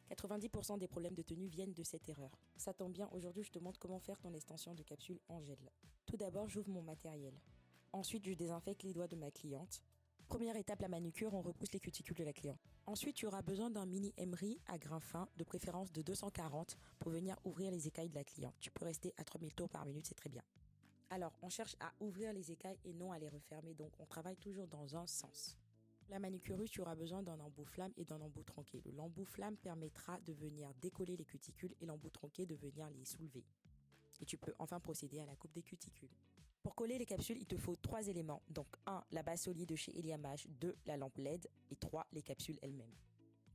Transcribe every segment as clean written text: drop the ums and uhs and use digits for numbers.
90% des problèmes de tenue viennent de cette erreur. Ça tombe bien, aujourd'hui je te montre comment faire ton extension de capsule en gel. Tout d'abord, j'ouvre mon matériel. Ensuite, je désinfecte les doigts de ma cliente. Première étape, la manucure, on repousse les cuticules de la cliente. Ensuite, tu auras besoin d'un mini emery à grain fin, de préférence de 240, pour venir ouvrir les écailles de la cliente. Tu peux rester à 3000 tours par minute, c'est très bien. Alors, on cherche à ouvrir les écailles et non à les refermer, donc on travaille toujours dans un sens. La manucureuse, tu auras besoin d'un embout flamme et d'un embout tronqué. L'embout flamme permettra de venir décoller les cuticules et l'embout tronqué de venir les soulever. Et tu peux enfin procéder à la coupe des cuticules. Pour coller les capsules, il te faut 3 éléments. Donc 1, la base solide de chez Eliamash, 2, la lampe LED et 3, les capsules elles-mêmes.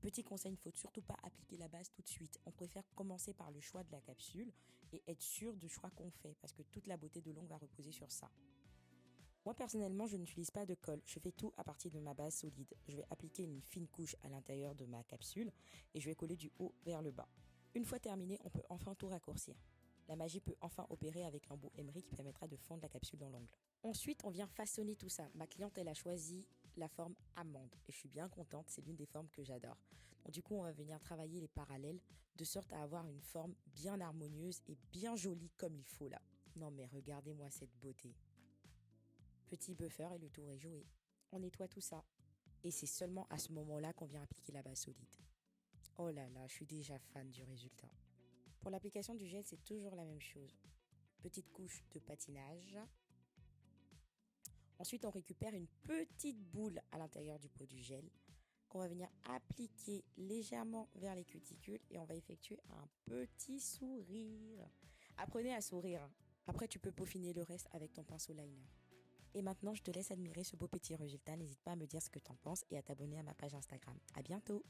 Petit conseil, il ne faut surtout pas appliquer la base tout de suite. On préfère commencer par le choix de la capsule et être sûr du choix qu'on fait parce que toute la beauté de l'ongle va reposer sur ça. Moi personnellement, je n'utilise pas de colle. Je fais tout à partir de ma base solide. Je vais appliquer une fine couche à l'intérieur de ma capsule et je vais coller du haut vers le bas. Une fois terminé, on peut enfin tout raccourcir. La magie peut enfin opérer avec l'embout emery qui permettra de fondre la capsule dans l'ongle. Ensuite, on vient façonner tout ça. Ma cliente, elle a choisi la forme amande et je suis bien contente, c'est l'une des formes que j'adore. Donc du coup, on va venir travailler les parallèles de sorte à avoir une forme bien harmonieuse et bien jolie comme il faut là. Non mais regardez-moi cette beauté. Petit buffer et le tour est joué. On nettoie tout ça. Et c'est seulement à ce moment-là qu'on vient appliquer la base solide. Oh là là, je suis déjà fan du résultat. Pour l'application du gel, c'est toujours la même chose. Petite couche de patinage. Ensuite, on récupère une petite boule à l'intérieur du pot du gel qu'on va venir appliquer légèrement vers les cuticules et on va effectuer un petit sourire. Apprenez à sourire. Après, tu peux peaufiner le reste avec ton pinceau liner. Et maintenant, je te laisse admirer ce beau petit résultat. N'hésite pas à me dire ce que t'en penses et à t'abonner à ma page Instagram. À bientôt!